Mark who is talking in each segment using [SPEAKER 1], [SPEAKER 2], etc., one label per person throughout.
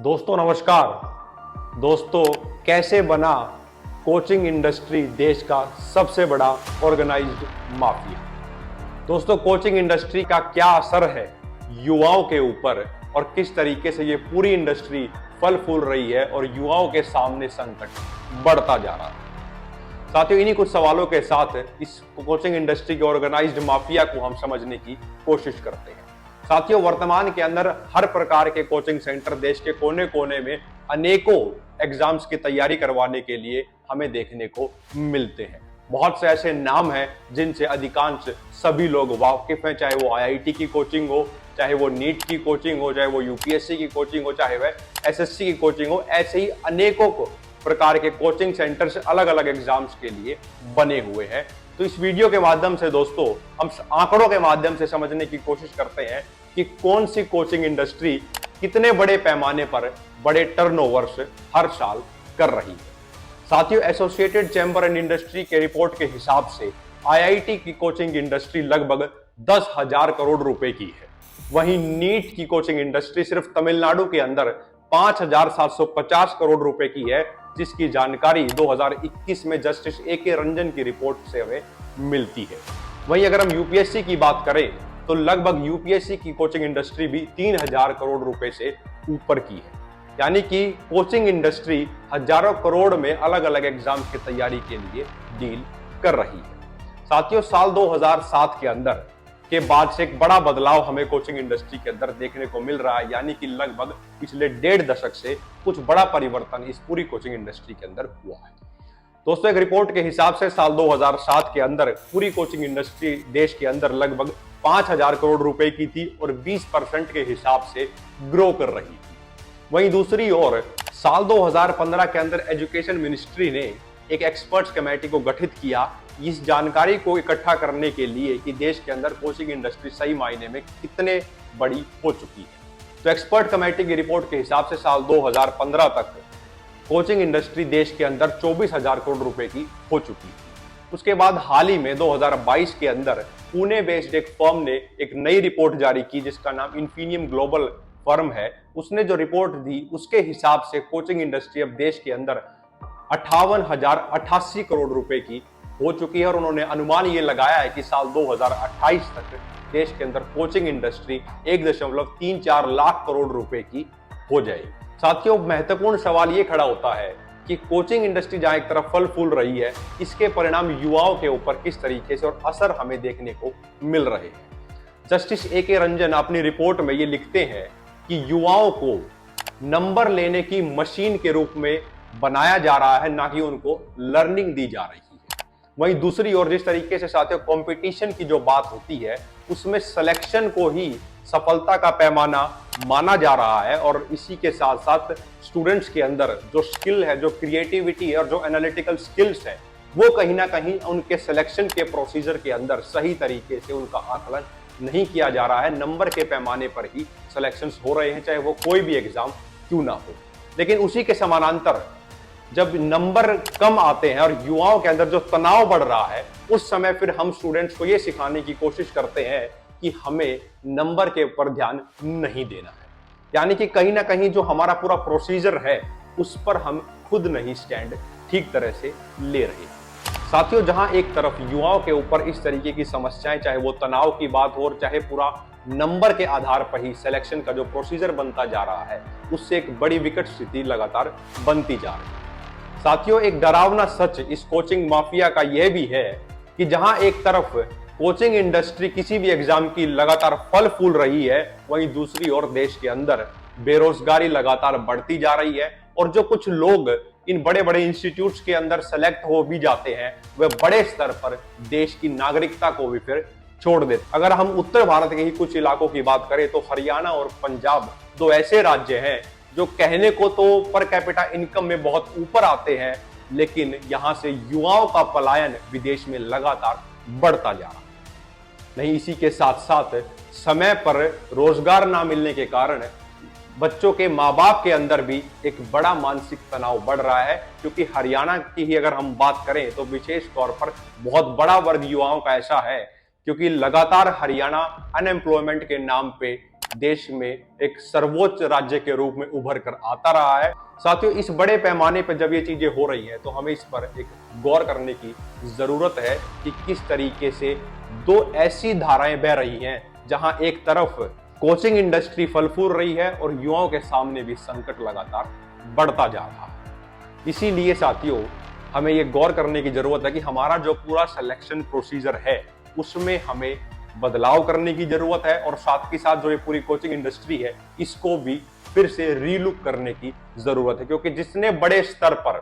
[SPEAKER 1] दोस्तों नमस्कार। दोस्तों, कैसे बना कोचिंग इंडस्ट्री देश का सबसे बड़ा ऑर्गेनाइज्ड माफिया। दोस्तों, कोचिंग इंडस्ट्री का क्या असर है युवाओं के ऊपर और किस तरीके से ये पूरी इंडस्ट्री फल फूल रही है और युवाओं के सामने संकट बढ़ता जा रहा है। साथियों, इन्हीं कुछ सवालों के साथ इस कोचिंग इंडस्ट्री के ऑर्गेनाइज्ड माफिया को हम समझने की कोशिश करते हैं। साथियों, वर्तमान के अंदर हर प्रकार के कोचिंग सेंटर देश के कोने कोने में अनेकों एग्जाम्स की तैयारी करवाने के लिए हमें देखने को मिलते हैं। बहुत से ऐसे नाम हैं जिनसे अधिकांश सभी लोग वाकिफ हैं, चाहे वो आईआईटी की कोचिंग हो, चाहे वो नीट की कोचिंग हो, चाहे वो यूपीएससी की कोचिंग हो, चाहे वह एसएससी की कोचिंग हो। ऐसे ही अनेकों प्रकार के कोचिंग सेंटर्स अलग अलग एग्जाम्स के लिए बने हुए हैं। तो इस वीडियो के माध्यम से दोस्तों हम आंकड़ों के माध्यम से समझने की कोशिश करते हैं कि कौन सी कोचिंग इंडस्ट्री कितने बड़े पैमाने पर बड़े टर्नओवर्स हर साल कर रही है। साथियों, एसोसिएटेड चैम्बर एंड इंडस्ट्री के रिपोर्ट के हिसाब से आईआईटी की कोचिंग इंडस्ट्री लगभग 10,000 करोड़ रुपए की है। वहीं नीट की कोचिंग इंडस्ट्री सिर्फ तमिलनाडु के अंदर 5,750 करोड़ रुपए की है, जिसकी जानकारी 2021 में जस्टिस ए.के. रंजन की रिपोर्ट से हमें मिलती है। वहीं अगर हम यूपीएससी की बात करें तो लगभग यूपीएससी की कोचिंग इंडस्ट्री भी 3,000 करोड़ रुपए से ऊपर की है। यानी कि कोचिंग इंडस्ट्री हजारों करोड़ में अलग अलग एग्जाम की तैयारी के लिए डील कर रही है। साथियों, साल 2007 के अंदर के बाद से एक बड़ा बदलाव हमें कोचिंग इंडस्ट्री के अंदर देखने को मिल रहा है। यानी कि लगभग पिछले 1.5 दशक से कुछ बड़ा परिवर्तन इस पूरी कोचिंग इंडस्ट्री के अंदर हुआ है। दोस्तों, एक रिपोर्ट के हिसाब से साल 2007 के अंदर पूरी कोचिंग इंडस्ट्री देश के अंदर लगभग 5,000 करोड़ रुपए की थी और 20% के हिसाब से ग्रो कर रही थी। वहीं दूसरी ओर साल 2015 के अंदर एजुकेशन मिनिस्ट्री ने एक एक्सपर्ट्स कमेटी को गठित किया इस जानकारी को इकट्ठा करने के लिए कि देश के अंदर कोचिंग इंडस्ट्री सही मायने में कितने बड़ी हो चुकी है। तो एक्सपर्ट कमेटी की रिपोर्ट के हिसाब से साल 2015 तक कोचिंग इंडस्ट्री देश के अंदर 24,000 करोड़ रुपए की हो चुकी थी। उसके बाद हाल ही में 2022 के अंदर पुणे बेस्ड एक फर्म ने एक नई रिपोर्ट जारी की जिसका नाम इन्फिनियम ग्लोबल फर्म है। उसने जो रिपोर्ट दी उसके हिसाब से कोचिंग इंडस्ट्री अब देश के अंदर 58,088 करोड़ रुपए की हो चुकी है और उन्होंने अनुमान ये लगाया है कि साल 2028 तक देश के अंदर कोचिंग इंडस्ट्री 1.34 लाख करोड़ रुपए की हो जाएगी। साथियों, महत्वपूर्ण सवाल ये खड़ा होता है कि कोचिंग इंडस्ट्री जहां एक तरफ फल फूल रही है, इसके परिणाम युवाओं के ऊपर किस तरीके से और असर हमें देखने को मिल रहे हैं। Justice A K. रंजन अपनी रिपोर्ट में ये लिखते हैं कि युवाओं को नंबर लेने की मशीन के रूप में बनाया जा रहा है, ना कि उनको लर्निंग दी जा रही है। वहीं दूसरी ओर जिस तरीके से साथियों कंपटीशन की जो बात होती है उसमें सिलेक्शन को ही सफलता का पैमाना माना जा रहा है और इसी के साथ साथ स्टूडेंट्स के अंदर जो स्किल है, जो क्रिएटिविटी है और जो एनालिटिकल स्किल्स है, वो कहीं ना कहीं उनके सिलेक्शन के प्रोसीजर के अंदर सही तरीके से उनका आकलन नहीं किया जा रहा है। नंबर के पैमाने पर ही सिलेक्शंस हो रहे हैं, चाहे वो कोई भी एग्जाम क्यों ना हो। लेकिन उसी के समानांतर जब नंबर कम आते हैं और युवाओं के अंदर जो तनाव बढ़ रहा है, उस समय फिर हम स्टूडेंट्स को ये सिखाने की कोशिश करते हैं कि हमें नंबर के ऊपर ध्यान नहीं देना है। यानी कि कहीं ना कहीं जो हमारा पूरा प्रोसीजर है उस पर हम खुद नहीं स्टैंड ठीक तरह से ले रहे। साथियों, जहां एक तरफ युवाओं के ऊपर इस तरीके की समस्याएं, चाहे वो तनाव की बात हो और चाहे पूरा नंबर के आधार पर ही सिलेक्शन का जो प्रोसीजर बनता जा रहा है, उससे एक बड़ी विकट स्थिति लगातार बनती जा रही है। साथियों, एक डरावना सच इस कोचिंग माफिया का यह भी है कि जहां एक तरफ कोचिंग इंडस्ट्री किसी भी एग्जाम की लगातार फल फूल रही है, वहीं दूसरी ओर देश के अंदर बेरोजगारी लगातार बढ़ती जा रही है और जो कुछ लोग इन बड़े बड़े इंस्टीट्यूट्स के अंदर सेलेक्ट हो भी जाते हैं, वह बड़े स्तर पर देश की नागरिकता को भी फिर छोड़ देते। अगर हम उत्तर भारत के ही कुछ इलाकों की बात करें तो हरियाणा और पंजाब दो ऐसे राज्य हैं जो कहने को तो पर कैपिटा इनकम में बहुत ऊपर आते हैं, लेकिन यहां से युवाओं का पलायन विदेश में लगातार बढ़ता जा रहा है। नहीं, इसी के साथ साथ समय पर रोजगार ना मिलने के कारण बच्चों के माँ बाप के अंदर भी एक बड़ा मानसिक तनाव बढ़ रहा है, क्योंकि हरियाणा की ही अगर हम बात करें तो विशेष तौर पर बहुत बड़ा वर्ग युवाओं का ऐसा है, क्योंकि लगातार हरियाणा अनएम्प्लॉयमेंट के नाम पे देश में एक सर्वोच्च राज्य के रूप में उभर कर आता रहा है। साथियों, इस बड़े पैमाने पर जब ये चीजें हो रही हैं तो हमें इस पर एक गौर करने की जरूरत है कि किस तरीके से दो ऐसी धाराएं बह रही हैं जहां एक तरफ कोचिंग इंडस्ट्री फल फूल रही है और युवाओं के सामने भी संकट लगातार बढ़ता जा रहा है। इसीलिए साथियों, हमें ये गौर करने की जरूरत है कि हमारा जो पूरा सिलेक्शन प्रोसीजर है उसमें हमें बदलाव करने की जरूरत है और साथ ही साथ जो ये पूरी कोचिंग इंडस्ट्री है इसको भी फिर से रीलुक करने की जरूरत है, क्योंकि जितने बड़े स्तर पर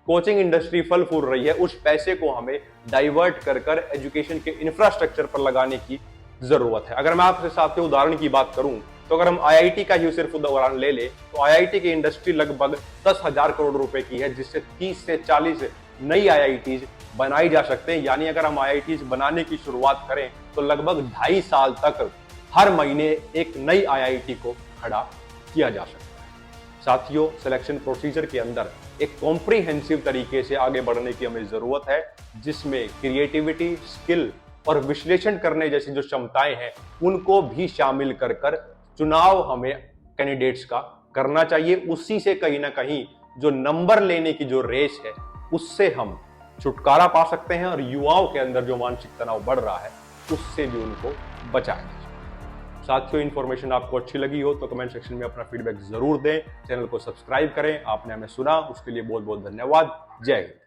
[SPEAKER 1] कोचिंग इंडस्ट्री फल फूल रही है उस पैसे को हमें डाइवर्ट कर एजुकेशन के इंफ्रास्ट्रक्चर पर लगाने की जरूरत है। अगर मैं आपके साथ उदाहरण की बात करूं तो अगर हम आईआईटी का ही सिर्फ उदाहरण ले ले तो आईआईटी की इंडस्ट्री लगभग 10,000 करोड़ रुपए की है, जिससे 30 से 40 नई आईआईटीज बनाई जा सकते हैं। यानी अगर हम आईआईटीज बनाने की शुरुआत करें तो लगभग 2.5 साल तक हर महीने एक नई आईआईटी को खड़ा किया जा सकता है। साथियों, सिलेक्शन प्रोसीजर के अंदर एक कॉम्प्रिहेंसिव तरीके से आगे बढ़ने की हमें जरूरत है, जिसमें क्रिएटिविटी, स्किल और विश्लेषण करने जैसी जो क्षमताएं हैं उनको भी शामिल कर चुनाव हमें कैंडिडेट्स का करना चाहिए। उसी से कहीं ना कहीं जो नंबर लेने की जो रेस है उससे हम छुटकारा पा सकते हैं और युवाओं के अंदर जो मानसिक तनाव बढ़ रहा है उससे भी उनको बचाएंगे। साथियों, इन्फॉर्मेशन आपको अच्छी लगी हो तो कमेंट सेक्शन में अपना फीडबैक जरूर दें। चैनल को सब्सक्राइब करें। आपने हमें सुना उसके लिए बहुत बहुत धन्यवाद। जय हिंद।